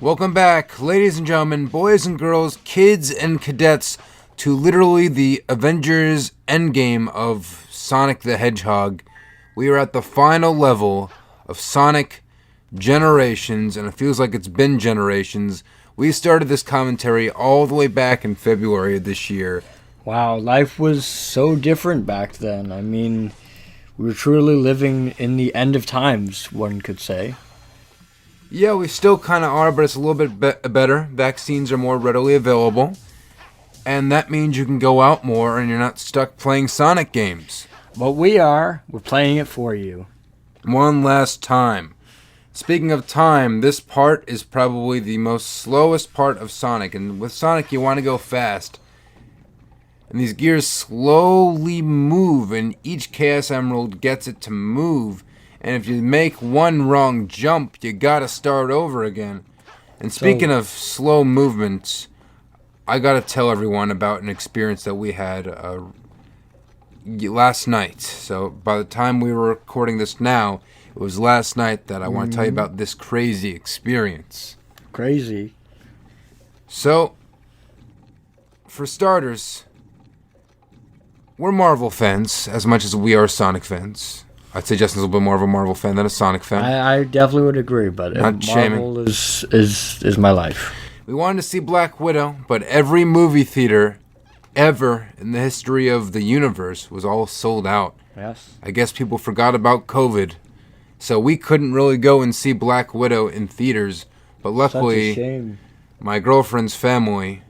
Welcome back, ladies and gentlemen, boys and girls, kids and cadets, to literally the Avengers Endgame of Sonic the Hedgehog. We are at the final level of Sonic Generations, and it feels like it's been generations. We started this commentary all the way back in February of this year. Wow, life was so different back then. I mean, we were truly living in the end of times, one could say. Yeah, we still kind of are, but it's a little bit better. Vaccines are more readily available, and that means you can go out more and you're not stuck playing Sonic games. But we're playing it for you. One last time. Speaking of time, this part is probably the most slowest part of Sonic, and with Sonic you want to go fast. And these gears slowly move, and each Chaos Emerald gets it to move. And if you make one wrong jump, you gotta start over again. And speaking of slow movements, I gotta tell everyone about an experience that we had last night. So by the time we were recording this now, it was last night that I want to tell you about this crazy experience. Crazy. So, for starters, we're Marvel fans as much as we are Sonic fans. I'd say Justin's a little bit more of a Marvel fan than a Sonic fan. I definitely would agree, but Not Marvel is my life. We wanted to see Black Widow, but every movie theater ever in the history of the universe was all sold out. Yes. I guess people forgot about COVID, so we couldn't really go and see Black Widow in theaters. But luckily, Such a shame. my girlfriend's family,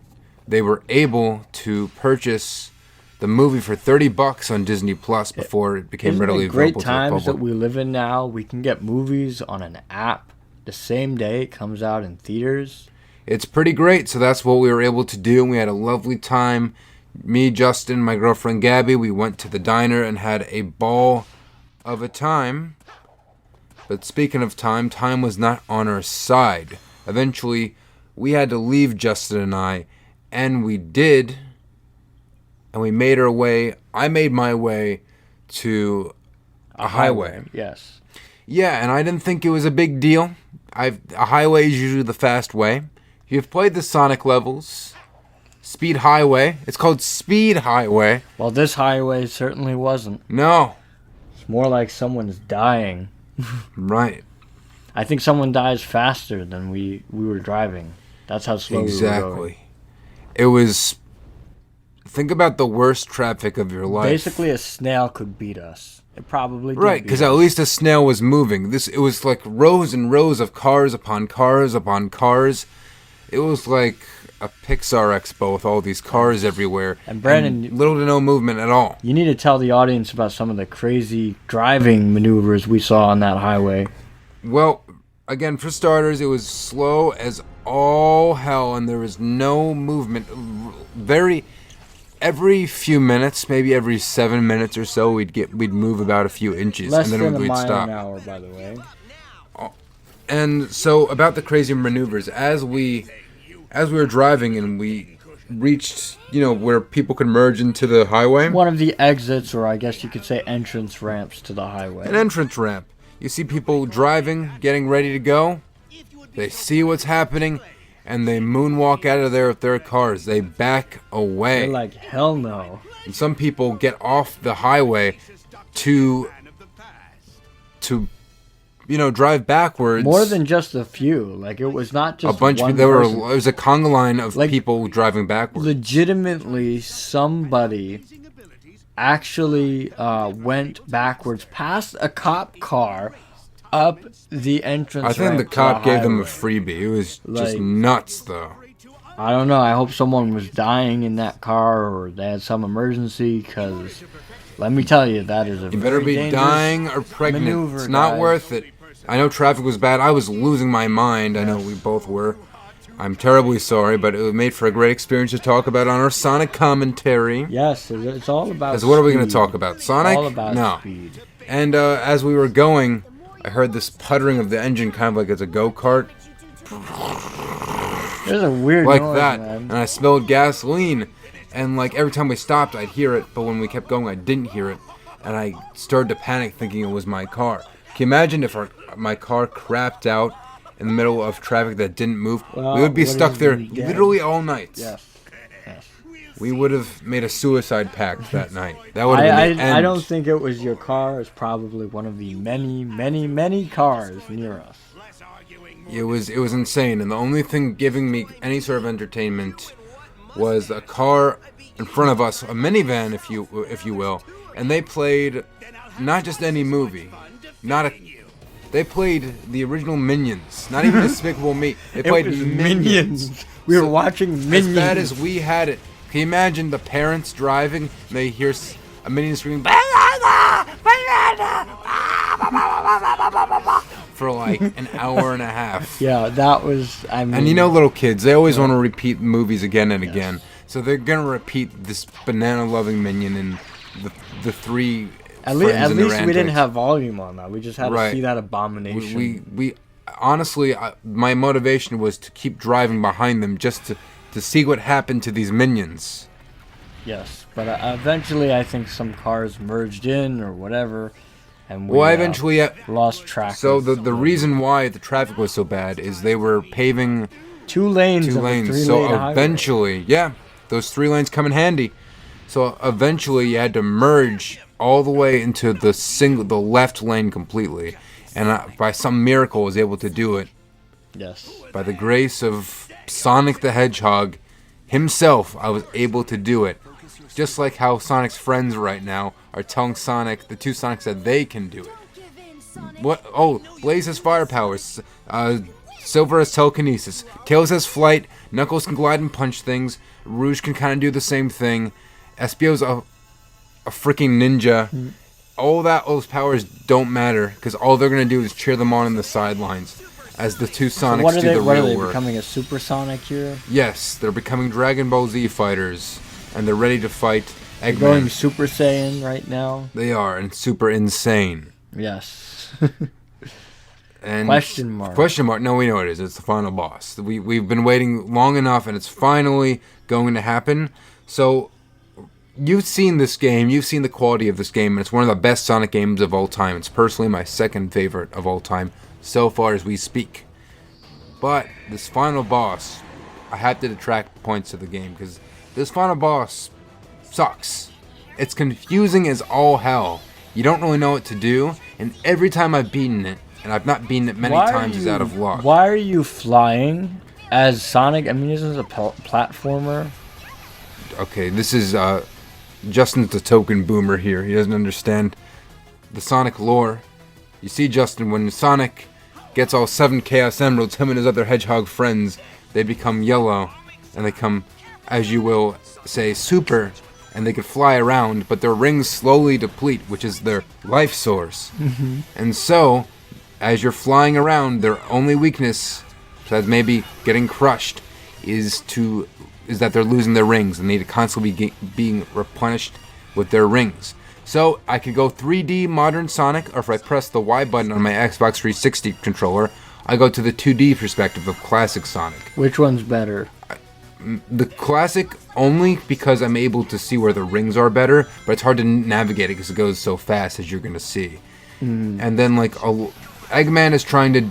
they were able to purchase the movie for $30 on Disney Plus before it became readily available to the public. Great times that we live in now. We can get movies on an app the same day it comes out in theaters. It's pretty great, so that's what we were able to do, and we had a lovely time. Me, Justin, my girlfriend Gabby, we went to the diner and had a ball of a time. But speaking of time, time was not on our side. Eventually, we had to leave, Justin and I, and we did. And we made our way, I made my way to a highway. Yes. Yeah, and I didn't think it was a big deal. A highway is usually the fast way. If you've played the Sonic levels, Speed Highway, it's called Speed Highway. Well, this highway certainly wasn't. No. It's more like someone's dying. Right. I think someone dies faster than we were driving. That's how slow we were going. Exactly. It was... Think about the worst traffic of your life. Basically, a snail could beat us. It probably did. Right, because at least a snail was moving. It was like rows and rows of cars upon cars upon cars. It was like a Pixar expo with all these cars everywhere. And Brandon, and little to no movement at all. You need to tell the audience about some of the crazy driving maneuvers we saw on that highway. Well, again, for starters, it was slow as all hell, and there was no movement. Every few minutes, maybe every 7 minutes or so, we'd move about a few inches, Less and then than we'd a mile stop. an hour, by the way. And so about the crazy maneuvers, as we were driving and we reached, where people could merge into the highway. One of the exits, or I guess you could say entrance ramps to the highway. An entrance ramp. You see people driving, getting ready to go. They see what's happening, and they moonwalk out of there with their cars. They back away. They're like, hell no. And some people get off the highway to drive backwards. More than just a few. Like, it was not just a bunch. one There person. was a conga line of people driving backwards. Legitimately, somebody actually went backwards past a cop car up the entrance I think ramp the to cop gave them a highway. freebie. It was just Like- nuts, though. I don't know. I hope someone was dying in that car or they had some emergency, because let me tell you, that is a You better very be dangerous dying or pregnant. maneuver, It's not guys. worth it. I know traffic was bad. I was losing my mind. I know we both were. I'm terribly sorry, but it made for a great experience to talk about on our Sonic commentary. Yes, it's all about So what are we going to speed. talk about? Sonic? All about No. speed. And as we were going, I heard this puttering of the engine, kind of like it's a go-kart. There's a weird Like noise, that. man. And I smelled gasoline. And like every time we stopped, I'd hear it. But when we kept going, I didn't hear it. And I started to panic thinking it was my car. Can you imagine if my car crapped out in the middle of traffic that didn't move, Well, we would be what stuck is there the game? literally all night. Yes. Yes. We would have made a suicide pact that night. That would have been the end. I don't think it was your car. It's probably one of the many, many, many cars near us. It was insane, and the only thing giving me any sort of entertainment was a car in front of us, a minivan, if you will, and they played not just any movie, they played the original Minions, not even Despicable Me. They played It was Minions. We were watching Minions. As bad as we had it. Can you imagine the parents driving and they hear a Minion screaming "Banana! Banana!" for like an hour and a half. Yeah, that was. I mean, And you know, little kids, they always want to repeat movies again and again. So they're gonna repeat this banana-loving Minion and the three. At friends and their least we didn't antics. have volume on that. We just had Right. to see that abomination. We honestly, my motivation was to keep driving behind them just to see what happened to these minions. Yes, but eventually I think some cars merged in or whatever, and we Well, I eventually. lost track. So of the reason why the traffic was so bad is they were paving two lanes. two of a lanes. three-lane So highway. eventually, yeah, those 3 lanes come in handy. So eventually, you had to merge all the way into the left lane completely, and by some miracle, was able to do it. Yes. By the grace of Sonic the Hedgehog himself, I was able to do it. Just like how Sonic's friends right now are telling Sonic, the two Sonics, that they can do it. What? Oh, Blaze has fire powers. Silver has telekinesis. Tails has flight. Knuckles can glide and punch things. Rouge can kind of do the same thing. Espio's a freaking ninja. All those powers don't matter because all they're gonna do is cheer them on in the sidelines as the two Sonics do the What are real they work. becoming a Super Sonic here? Yes, they're becoming Dragon Ball Z fighters, and they're ready to fight They're going Eggman. Super Saiyan right now. They are, and super insane. Yes. And Question mark. Question mark. No, we know what it is. It's the final boss. We've been waiting long enough, and it's finally going to happen. So, you've seen this game. You've seen the quality of this game, and it's one of the best Sonic games of all time. It's personally my second favorite of all time so far as we speak. But this final boss, I have to detract points of the game because this final boss sucks. It's confusing as all hell. You don't really know what to do, and every time I've beaten it, and I've not beaten it many times, is out of luck. Why are you flying as Sonic? I mean, isn't this a platformer? Okay, this is Justin's the token boomer here. He doesn't understand the Sonic lore. You see, Justin, when Sonic gets all 7 Chaos Emeralds, him and his other hedgehog friends, they become yellow, and they come, as you will say, super, and they can fly around, but their rings slowly deplete, which is their life source. And so, as you're flying around, their only weakness, besides maybe getting crushed, is that they're losing their rings and they need to constantly be being replenished with their rings. So I could go 3D modern Sonic, or if I press the Y button on my Xbox 360 controller, I go to the 2D perspective of classic Sonic. Which one's better? The classic only because I'm able to see where the rings are better, but it's hard to navigate it because it goes so fast, as you're going to see. And then Eggman is trying to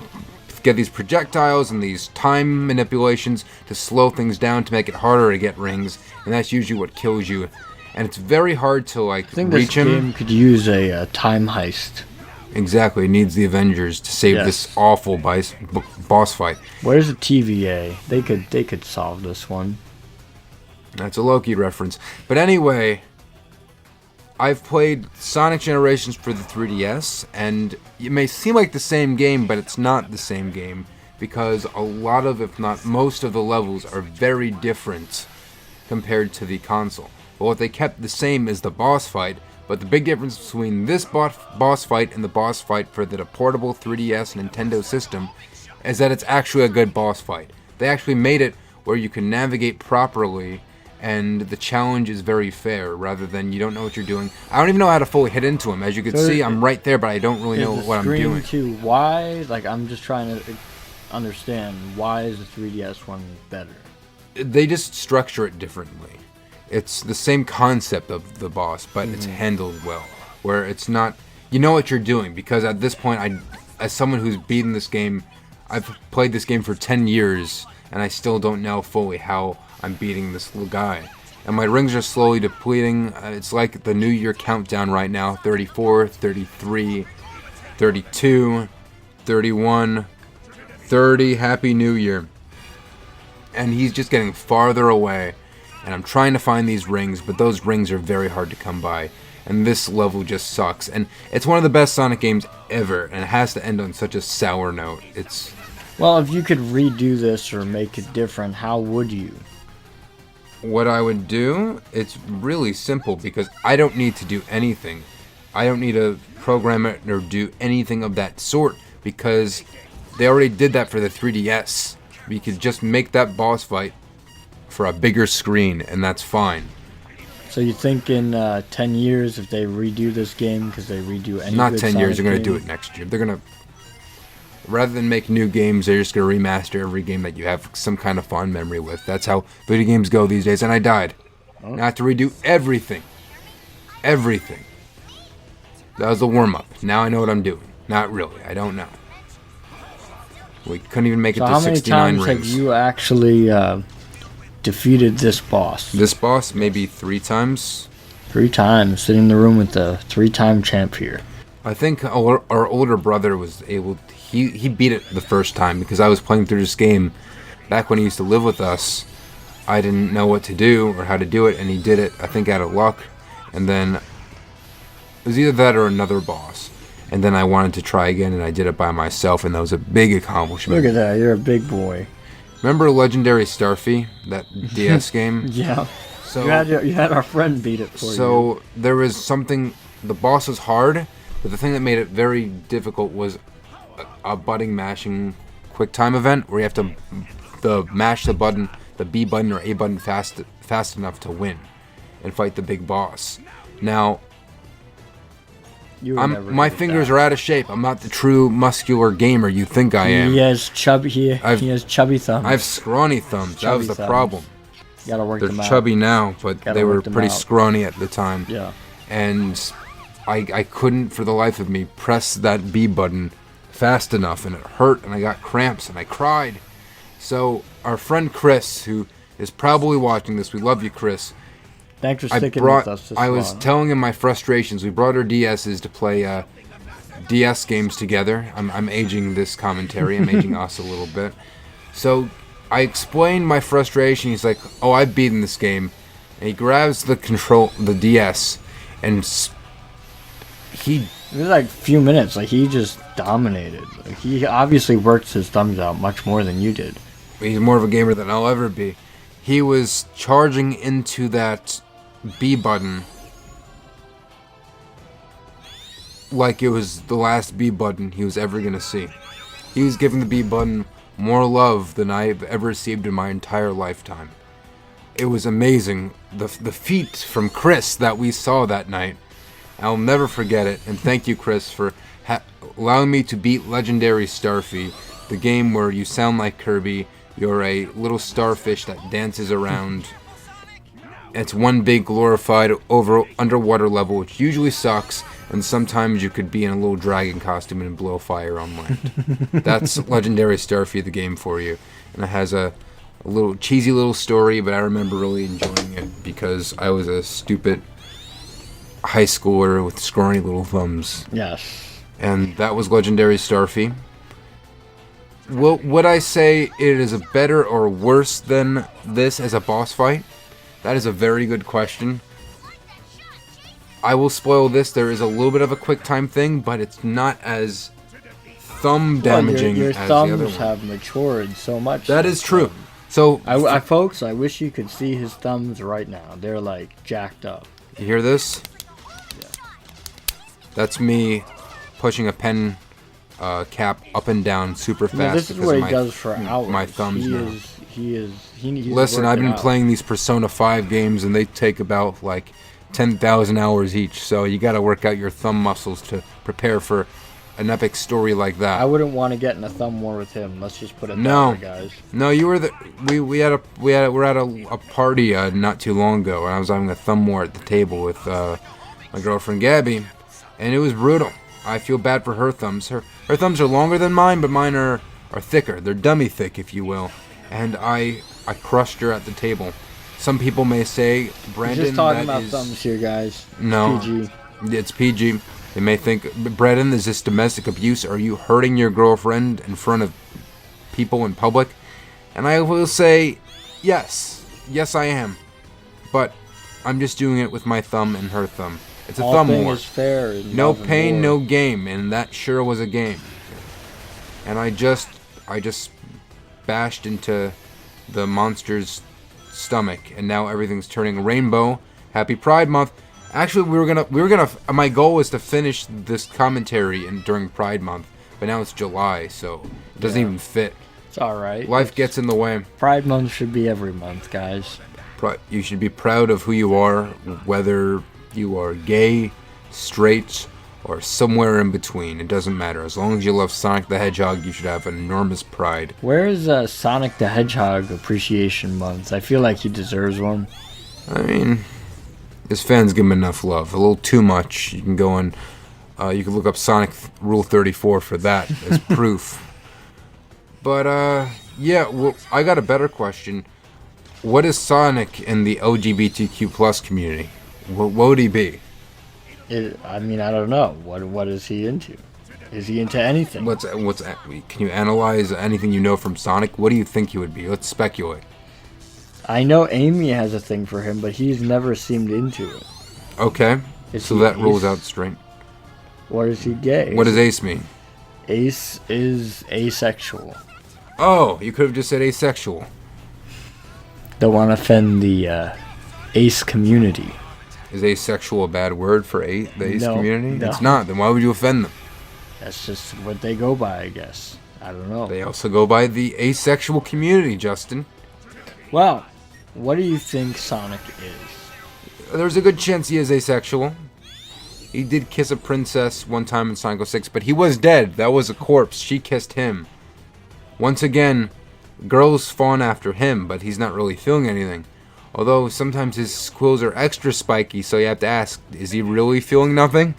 get these projectiles and these time manipulations to slow things down to make it harder to get rings, and that's usually what kills you. And it's very hard to I think reach this him. game could use a time heist. Exactly, it needs the Avengers to save this awful boss fight. Where's the TVA? They could solve this one. That's a Loki reference. But anyway, I've played Sonic Generations for the 3DS, and it may seem like the same game, but it's not the same game, because a lot of, if not most of the levels are very different compared to the console. But what they kept the same is the boss fight, but the big difference between this boss fight and the boss fight for the portable 3DS Nintendo system is that it's actually a good boss fight. They actually made it where you can navigate properly, and the challenge is very fair, rather than you don't know what you're doing. I don't even know how to fully hit into him. As you can see, I'm right there, but I don't really know what I'm doing. Too, why? I'm just trying to understand, why is the 3DS one better? They just structure it differently. It's the same concept of the boss, but it's handled well. Where it's not, you know what you're doing, because at this point, as someone who's beaten this game I've played this game for 10 years, and I still don't know fully how I'm beating this little guy. And my rings are slowly depleting. It's like the New Year countdown right now. 34, 33, 32, 31, 30. Happy New Year. And he's just getting farther away. And I'm trying to find these rings, but those rings are very hard to come by. And this level just sucks. And it's one of the best Sonic games ever, and it has to end on such a sour note. Well, if you could redo this or make it different, how would you? What I would do, it's really simple, because I don't need to do anything. I don't need to program it or do anything of that sort, because they already did that for the 3DS. We could just make that boss fight for a bigger screen, and that's fine. So you think in 10 years, if they redo this game, because they redo any Not good 10 years, Sonic they're going to do game- it next year. They're going to, rather than make new games, they're just going to remaster every game that you have some kind of fond memory with. That's how video games go these days, and I died. Oh. Now I have to redo everything. Everything. That was the warm-up. Now I know what I'm doing. Not really. I don't know. We couldn't even make it So to how many 69 times rings. have you actually defeated this boss? This boss, maybe 3 times. 3 times, sitting in the room with the 3-time champ here. I think our older brother was able. He beat it the first time, because I was playing through this game back when he used to live with us. I didn't know what to do or how to do it, and he did it, I think, out of luck. And then it was either that or another boss. And then I wanted to try again, and I did it by myself, and that was a big accomplishment. Look at that, you're a big boy. Remember Legendary Starfy, that DS game? Yeah. So You had our friend beat it for you. So there was something. The boss was hard, but the thing that made it very difficult was a button mashing quick time event where you have to mash the button, the B button or A button fast enough to win and fight the big boss. Now, You were never my good at fingers that. are out of shape. I'm not the true muscular gamer you think I am. He has chubby. He has chubby thumbs. I have scrawny thumbs. That Chubby was the thumbs. problem. Gotta work They're them out. chubby now, but Gotta they were work them pretty out. scrawny at the time. Yeah. And I couldn't for the life of me press that B button fast enough, and it hurt, and I got cramps, and I cried. So our friend Chris, who is probably watching this, we love you, Chris. Thanks for sticking with us this I was long. telling him my frustrations. We brought our DSs to play DS games together. I'm aging this commentary. I'm aging us a little bit. So I explained my frustration. He's like, "Oh, I've beaten this game," and he grabs the DS, and he. It was like a few minutes. Like he just dominated. Like he obviously worked his thumbs out much more than you did. He's more of a gamer than I'll ever be. He was charging into that B button like it was the last B button he was ever going to see. He was giving the B button more love than I've ever received in my entire lifetime. It was amazing. The feat from Chris that we saw that night. I'll never forget it. And thank you, Chris, for allowing me to beat Legendary Starfy, the game where you sound like Kirby. You're a little starfish that dances around. It's one big glorified underwater level, which usually sucks, and sometimes you could be in a little dragon costume and blow fire on land. That's Legendary Starfy, the game for you. And it has a little cheesy little story, but I remember really enjoying it because I was a stupid high schooler with scrawny little thumbs. Yes. And that was Legendary Starfy. Would I say it is a better or worse than this as a boss fight? That is a very good question. I will spoil this. There is a little bit of a quick time thing, but it's not as thumb damaging your as the thumbs other one. have matured so much. That is true. So, Folks, I wish you could see his thumbs right now. They're like jacked up. you hear this? Yeah. That's me pushing a pen cap up and down super fast. Yeah, this is because what of he my- does for hours. My thumbs now. He's Listen, I've been working out. playing these Persona 5 games, and they take about like 10,000 hours each. So you got to work out your thumb muscles to prepare for an epic story like that. I wouldn't want to get in a thumb war with him. Let's just put it No. that way, guys. No, you were we're at a party not too long ago, and I was having a thumb war at the table with my girlfriend Gabby, and it was brutal. I feel bad for her thumbs. Her thumbs are longer than mine, but mine are are thicker. They're dummy thick, if you will. And I crushed her at the table. Some people may say, Brandon, We're just talking that about is... thumbs here, guys. No. PG. It's PG. They may think, Brandon, is this domestic abuse? Are you hurting your girlfriend in front of people in public? And I will say, yes. Yes, I am. But I'm just doing it with my thumb and her thumb. It's a All thumb thing war. is fair in No love and pain, war. no game. And that sure was a game. And I just bashed into the monster's stomach, and now everything's turning rainbow. Happy Pride Month. Actually, we were gonna. My goal was to finish this commentary during Pride Month, but now it's July, so it doesn't even fit. It's all right. Life gets in the way. Pride Month should be every month, guys. You should be proud of who you are, whether you are gay, straight, or somewhere in between. It doesn't matter. As long as you love Sonic the Hedgehog, you should have enormous pride. Where is Sonic the Hedgehog Appreciation Month? I feel like he deserves one. I mean, his fans give him enough love. A little too much. You can go and you can look up Sonic Rule 34 for that as proof. But yeah, well, I got a better question. What is Sonic in the LGBTQ plus community? What would he be? I mean, I don't know. What is he into? Is he into anything? Can you analyze anything you know from Sonic? What do you think he would be? Let's speculate. I know Amy has a thing for him, but he's never seemed into it. Okay, Is so he that rules ace? out straight. Or is he gay? What does ace mean? Ace is asexual. Oh, you could have just said asexual. Don't want to offend the ace community. Is asexual a bad word for the ace No, community? no. It's not. Then why would you offend them? That's just what they go by, I guess. I don't know. They also go by the asexual community, Justin. Well, what do you think Sonic is? There's a good chance he is asexual. He did kiss a princess one time in Sonic 06, but he was dead. That was a corpse. She kissed him. Once again, girls fawn after him, but he's not really feeling anything. Although sometimes his quills are extra spiky, so you have to ask, is he really feeling nothing?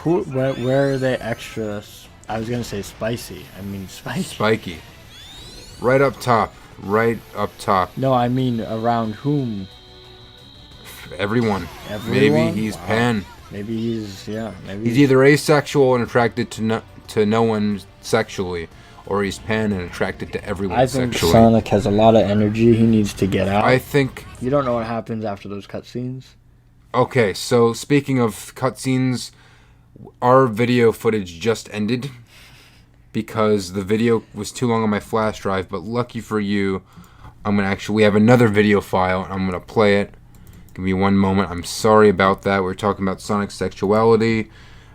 Where are they extra? I was gonna say spicy. I mean spicy. Spiky. Right up top. Right up top. No, I mean around whom? Everyone. Everyone? Maybe he's Wow. pan. Maybe maybe He's either asexual and attracted to no one sexually, or he's pan and attracted to everyone I think sexually. Sonic has a lot of energy he needs to get out. I think... You don't know what happens after those cutscenes? Okay, so speaking of cutscenes, our video footage just ended because the video was too long on my flash drive, but lucky for you, we have another video file, and I'm gonna play it. Give me one moment. I'm sorry about that. We're talking about Sonic's sexuality.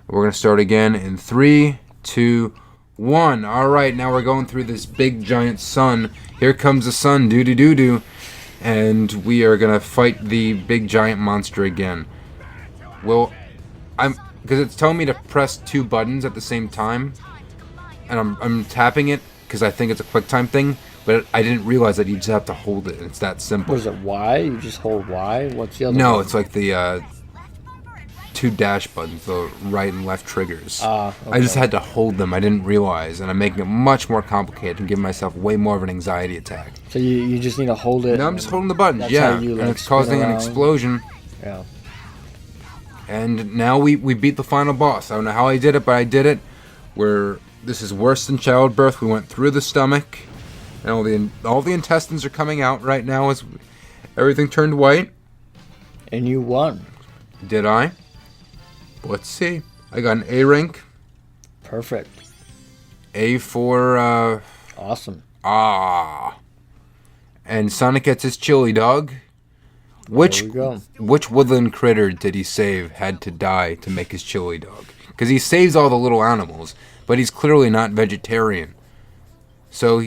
We're gonna start again in 3, 2, 1. Alright, now we're going through this big giant sun. Here comes the sun, doo-doo-doo-doo. And we are gonna fight the big giant monster again. Well, because it's telling me to press 2 buttons at the same time, and I'm tapping it because I think it's a QuickTime thing, but I didn't realize that you just have to hold it. It's that simple. What is it, Y? You just hold Y? What's the other No, one? it's like the 2 dash buttons, the right and left triggers. Okay. I just had to hold them. I didn't realize, and I'm making it much more complicated and giving myself way more of an anxiety attack. So you just need to hold it. No, I'm just holding the buttons, that's yeah, how you, and like, it's causing spin an around. explosion. Yeah. And now we beat the final boss. I don't know how I did it, but I did it. This is worse than childbirth. We went through the stomach, and all the intestines are coming out right now as everything turned white. And you won. Did I? Let's see. I got an A rank. Perfect. A for Awesome. and Sonic gets his chili dog. There we go. Which woodland critter did he save had to die to make his chili dog? Because he saves all the little animals, but he's clearly not vegetarian. So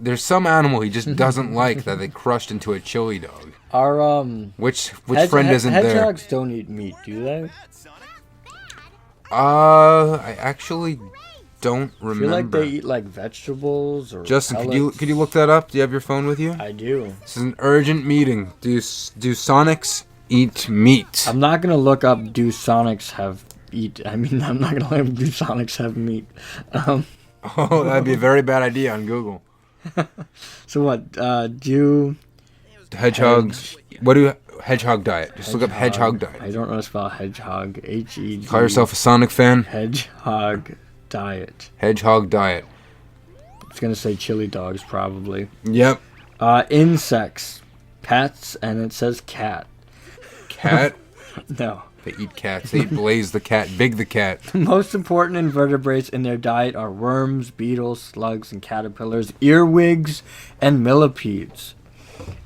there's some animal he just doesn't like that they crushed into a chili dog. Our Which friend isn't there? hedgehogs don't eat meat, do they? I actually don't I feel remember. like they eat like vegetables or Justin, pellets. could you look that up? Do you have your phone with you? I do. This is an urgent meeting. Do Sonics eat meat? I'm not gonna look up do Sonics have eat. I mean, I'm not gonna look up do Sonics have meat. Oh, that'd be a very bad idea on Google. So what? Do Hedgehogs. What do hedgehog diet? Just look up hedgehog diet. I don't know how to spell hedgehog. H-E-G. Call yourself a Sonic fan? Hedgehog diet. Hedgehog diet. It's gonna say chili dogs probably. Yep. Insects, pets, and it says cat. Cat? No. They eat cats. They eat Blaze the cat, Big the cat. The most important invertebrates in their diet are worms, beetles, slugs, and caterpillars, earwigs, and millipedes.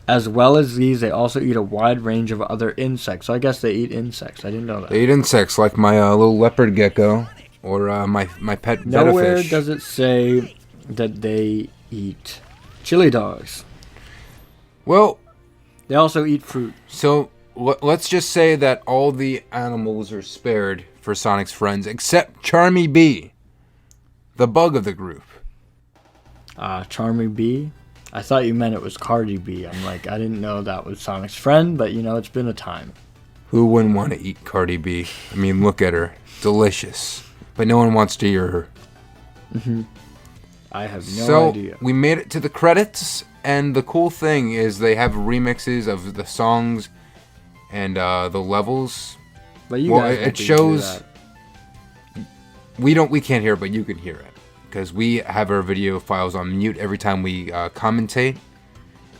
As well as these, they also eat a wide range of other insects. So I guess they eat insects. I didn't know that. They eat insects like my little leopard gecko or my pet Nowhere betta fish. does it say that they eat chili dogs. Well, They also eat fruit. so let's just say that all the animals are spared for Sonic's friends except Charmy Bee, the bug of the group. Charmy Bee. I thought you meant it was Cardi B. I'm like, I didn't know that was Sonic's friend, but it's been a time. Who wouldn't want to eat Cardi B? I mean, look at her. Delicious. But no one wants to hear her. I have no idea. So, we made it to the credits, and the cool thing is they have remixes of the songs and the levels. But you Well, guys it don't do shows- that. We can't hear it, but you can hear it. Because we have our video files on mute every time we commentate.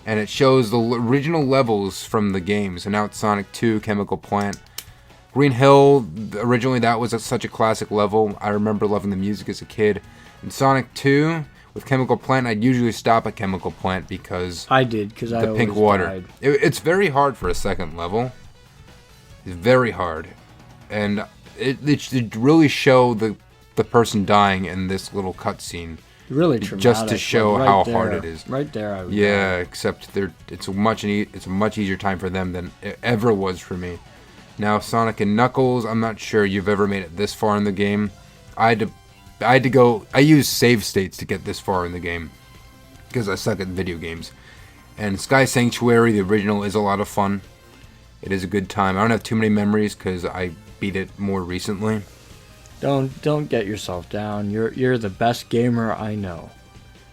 And it shows the original levels from the game. So now it's Sonic 2, Chemical Plant. Green Hill, originally that was such a classic level. I remember loving the music as a kid. In Sonic 2, with Chemical Plant, I'd usually stop at Chemical Plant because I did, because I the pink always water. died. It's very hard for a second level. It's very hard. And it really show the person dying in this little cutscene. Really traumatic. Just to show like, how right hard there- it is. Right there, I would Yeah, except it's a much easier time for them than it ever was for me. Now Sonic and Knuckles, I'm not sure you've ever made it this far in the game. I used save states to get this far in the game because I suck at video games. And Sky Sanctuary, the original, is a lot of fun. It is a good time. I don't have too many memories because I beat it more recently. Don't get yourself down. You're the best gamer I know.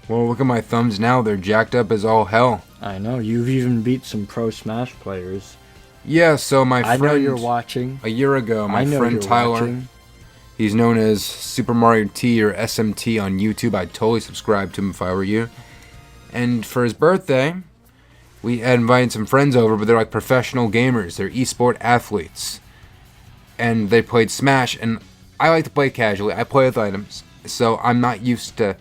Well, look at my thumbs now. They're jacked up as all hell. I know. You've even beat some pro Smash players. Yeah, so my I friend... know you're watching. A year ago, my I know friend you're Tyler... watching. He's known as Super Mario T or SMT on YouTube. I'd totally subscribe to him if I were you. And for his birthday, we had invited some friends over, but they're like professional gamers. They're esport athletes. And they played Smash, and I like to play casually. I play with items, so I'm not used to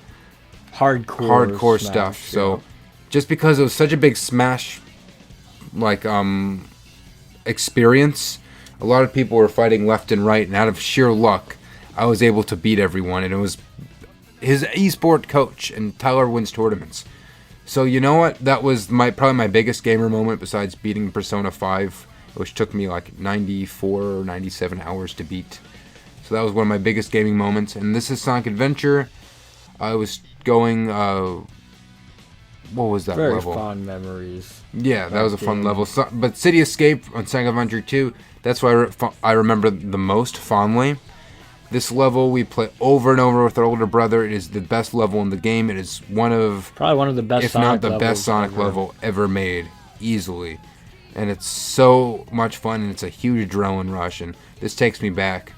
hardcore Smash, stuff. yeah. So just because it was such a big Smash experience, a lot of people were fighting left and right, and out of sheer luck, I was able to beat everyone, and it was his esport coach, and Tyler wins tournaments. So you know what? That was probably my biggest gamer moment besides beating Persona 5, which took me like 94 or 97 hours to beat. So that was one of my biggest gaming moments. And this is Sonic Adventure. I was going, what was that Very level? fond memories. Yeah, that was a fun game. level. But City Escape on Sonic Adventure 2, that's what I remember the most fondly. This level we play over and over with our older brother. It is the best level in the game. It is Probably one of the best if Sonic not the levels best Sonic ever. level ever made, easily. And it's so much fun, and it's a huge adrenaline rush, and this takes me back.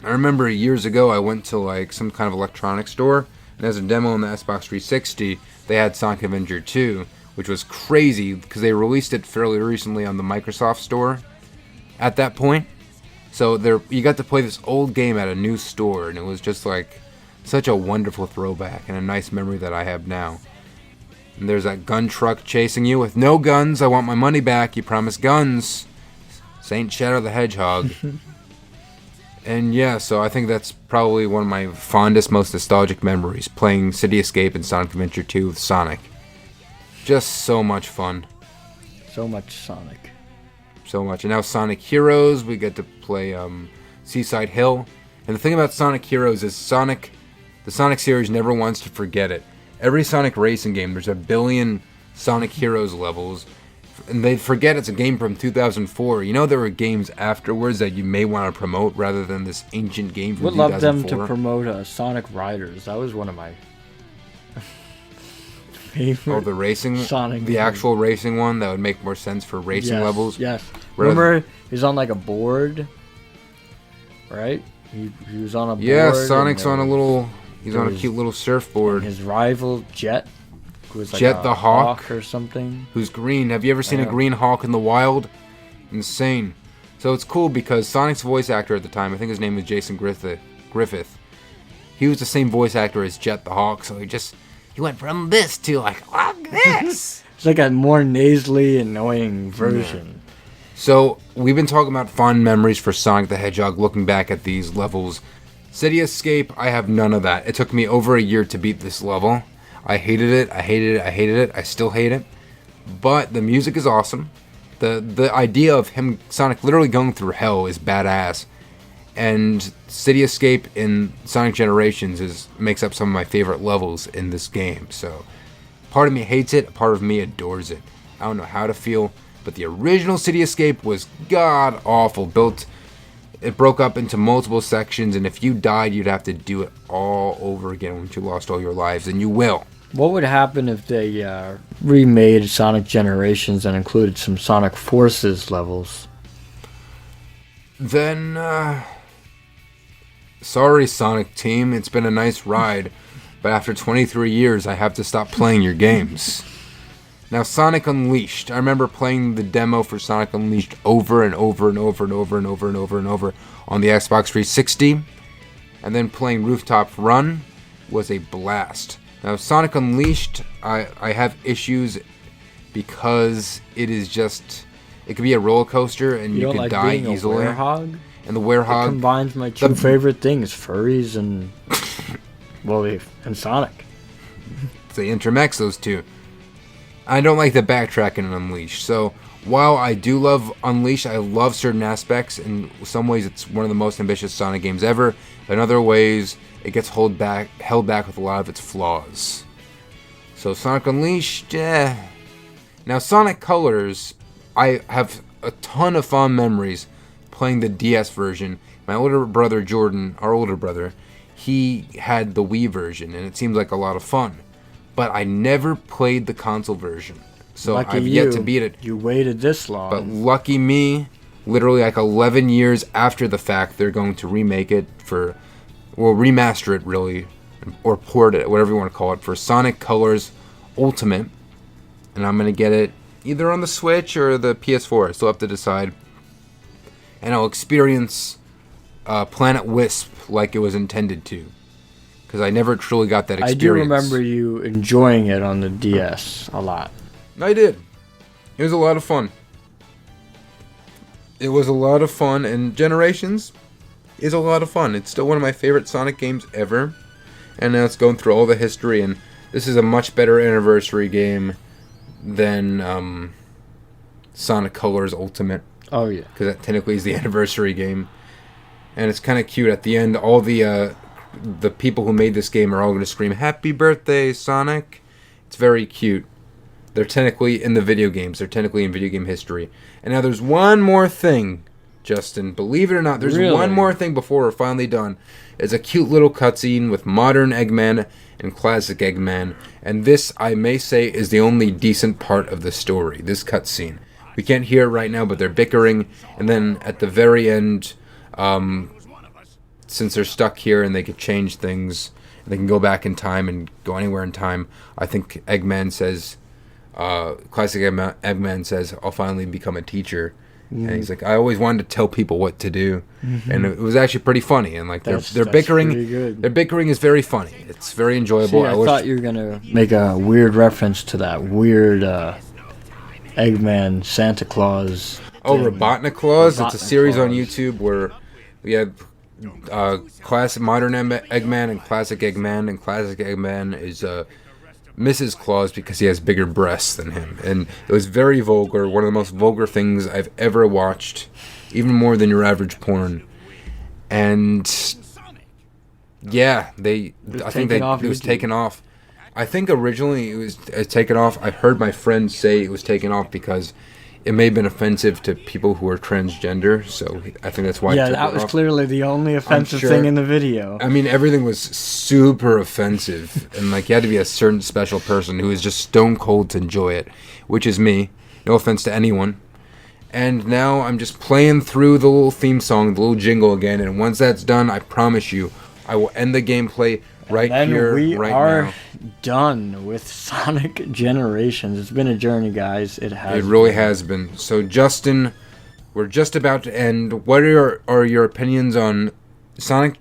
I remember years ago I went to like some kind of electronics store, and as a demo on the Xbox 360, they had Sonic Adventure 2, which was crazy because they released it fairly recently on the Microsoft store at that point. So you got to play this old game at a new store, and it was just like such a wonderful throwback and a nice memory that I have now. And there's that gun truck chasing you with no guns. I want my money back. You promised guns. Saint Shadow the Hedgehog. And yeah, so I think that's probably one of my fondest, most nostalgic memories, playing City Escape and Sonic Adventure 2 with Sonic. Just so much fun. So much Sonic. So much. And now Sonic Heroes, we get to play Seaside Hill. And the thing about Sonic Heroes is the Sonic series never wants to forget it. Every Sonic racing game, there's a billion Sonic Heroes levels And they'd forget it's a game from 2004. You know, there were games afterwards that you may want to promote rather than this ancient game from Would 2004. love them to promote Sonic Riders. That was one of my favorite. Oh, the racing Sonic the game. actual racing one that would make more sense for racing levels. Yes. Whereas- Remember, he's on like a board, right? He was on a board. Yeah, Sonic's and on a little. He's on a was- cute little surfboard. his rival Jet, who was like Jet a the Hawk. or something. Who's green? Have you ever seen a Yeah. green hawk in the wild? Insane. So it's cool because Sonic's voice actor at the time, I think his name was Jason Griffith. He was the same voice actor as Jet the Hawk, so he went from this to like this. It's like a more nasally, annoying version. So we've been talking about fond memories for Sonic the Hedgehog, looking back at these levels. City Escape, I have none of that. It took me over a year to beat this level. I hated it. I still hate it. But the music is awesome. The idea of Sonic literally going through hell is badass. And City Escape in Sonic Generations makes up some of my favorite levels in this game. So part of me hates it, part of me adores it. I don't know how to feel, but the original City Escape was god awful. It broke up into multiple sections, and if you died, you'd have to do it all over again once you lost all your lives, and you will. What would happen if they remade Sonic Generations and included some Sonic Forces levels? Then, sorry Sonic team, it's been a nice ride, but after 23 years, I have to stop playing your games. Now, Sonic Unleashed. I remember playing the demo for Sonic Unleashed over and over and over and over and over and over and over on the Xbox 360. And then playing Rooftop Run was a blast. Now, Sonic Unleashed, I have issues because it could be a roller coaster and you don't could like die being easily. A werehog? And the It werehog combines my two favorite things, furries and Sonic. they intermix those two. I don't like the backtracking in Unleashed. So while I do love Unleashed, I love certain aspects. In some ways, it's one of the most ambitious Sonic games ever. In other ways, it gets held back with a lot of its flaws. So Sonic Unleashed, Now Sonic Colors, I have a ton of fond memories playing the DS version. My older brother Jordan, our older brother, he had the Wii version, and it seemed like a lot of fun. But I never played the console version, so Lucky I've yet to beat it. You waited this long. But lucky me, literally like 11 years after the fact, they're going to remake it remaster it really, or port it, whatever you want to call it, for Sonic Colors Ultimate. And I'm going to get it either on the Switch or the PS4. I still have to decide. And I'll experience Planet Wisp like it was intended to. Because I never truly got that experience. I do remember you enjoying it on the DS a lot. I did. It was a lot of fun. And Generations is a lot of fun. It's still one of my favorite Sonic games ever. And now it's going through all the history, and this is a much better anniversary game than Sonic Colors Ultimate. Oh, yeah. Because that technically is the anniversary game. And it's kind of cute. At the end, all the people who made this game are all going to scream, "Happy birthday, Sonic!" It's very cute. They're technically in the video games. They're technically in video game history. And now there's one more thing, Justin. Believe it or not, there's Really? one more thing before we're finally done. It's a cute little cutscene with modern Eggman and classic Eggman. And this, I may say, is the only decent part of the story, this cutscene. We can't hear it right now, but they're bickering. And then at the very end, since they're stuck here and they could change things, and they can go back in time and go anywhere in time, I think Eggman says, classic Eggman says, "I'll finally become a teacher." And he's like, "I always wanted to tell people what to do," and it was actually pretty funny. And like they're bickering. pretty good. Their bickering is very funny. It's very enjoyable. See, I thought you were gonna make a weird reference to that weird Eggman Santa Claus. Oh, thing. Robotnik Claus. It's a series on Claus. YouTube where we have classic modern Eggman and classic Eggman, and classic Eggman is Mrs. Claus because he has bigger breasts than him. And it was very vulgar, one of the most vulgar things I've ever watched, even more than your average porn. And yeah, it was taken off. I think originally it was taken off. I heard my friend say it was taken off because it may have been offensive to people who are transgender. So I think that's why. Yeah, it took that it was off. clearly the only offensive sure. thing in the video. I mean, everything was super offensive, and like you had to be a certain special person who is just stone cold to enjoy it, which is me. No offense to anyone. And now I'm just playing through the little theme song, the little jingle again, and once that's done, I promise you, I will end the gameplay right and here, we right are now. done with Sonic Generations. It's been a journey, guys. It has. It really has been. So, Justin, we're just about to end. What are your opinions on Sonic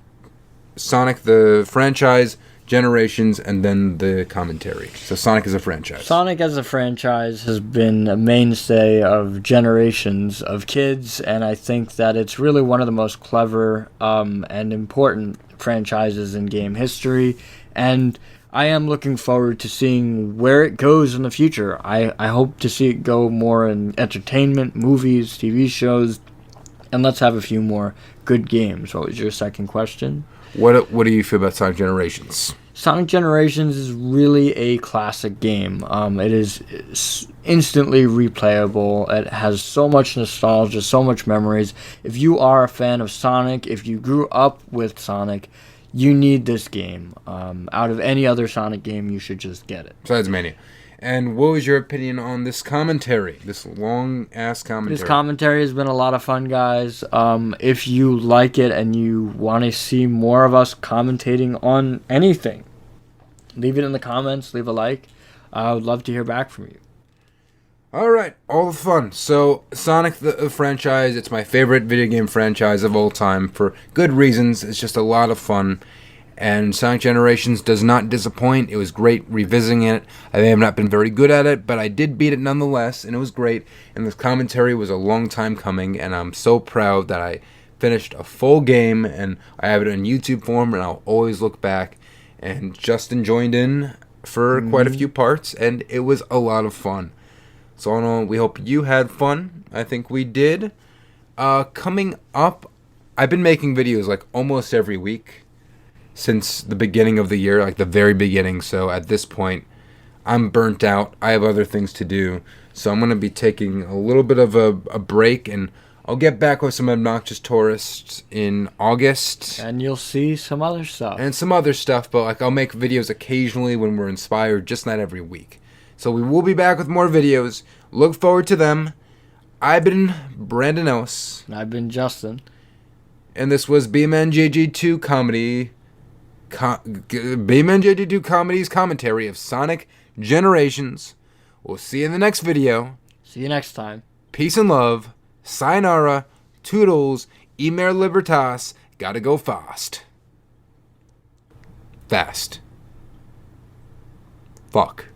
the franchise, Generations, and then the commentary? So, Sonic as a franchise. Sonic as a franchise has been a mainstay of generations of kids, and I think that it's really one of the most clever and important franchises in game history. And I am looking forward to seeing where it goes in the future. I hope to see it go more in entertainment, movies, TV shows, and let's have a few more good games. What was your second question? What do you feel about Sonic Generations? Sonic Generations is really a classic game. It is instantly replayable. It has so much nostalgia, so much memories. If you are a fan of Sonic, if you grew up with Sonic, you need this game. Out of any other Sonic game, you should just get it. Besides Mania. And what was your opinion on this commentary? This long-ass commentary? This commentary has been a lot of fun, guys. If you like it and you want to see more of us commentating on anything, leave it in the comments, leave a like. I would love to hear back from you. All right, all the fun. So, Sonic the franchise, it's my favorite video game franchise of all time for good reasons. It's just a lot of fun. And Sonic Generations does not disappoint. It was great revisiting it. I may have not been very good at it, but I did beat it nonetheless, and it was great. And this commentary was a long time coming, and I'm so proud that I finished a full game, and I have it in YouTube form, and I'll always look back. And Justin joined in for quite a few parts, and it was a lot of fun. So, all in all, we hope you had fun. I think we did. Coming up, I've been making videos like almost every week since the beginning of the year, like the very beginning. So at this point, I'm burnt out. I have other things to do. So I'm going to be taking a little bit of a break, and I'll get back with some Obnoxious Tourists in August. And you'll see some other stuff. And some other stuff, but like I'll make videos occasionally when we're inspired, just not every week. So we will be back with more videos. Look forward to them. I've been Brandon Ellis. And I've been Justin. And this was BMNJG2 Comedy. BMNJG2 Comedy's commentary of Sonic Generations. We'll see you in the next video. See you next time. Peace and love. Sayonara. Toodles. Emer Libertas. Gotta go fast. Fast. Fuck.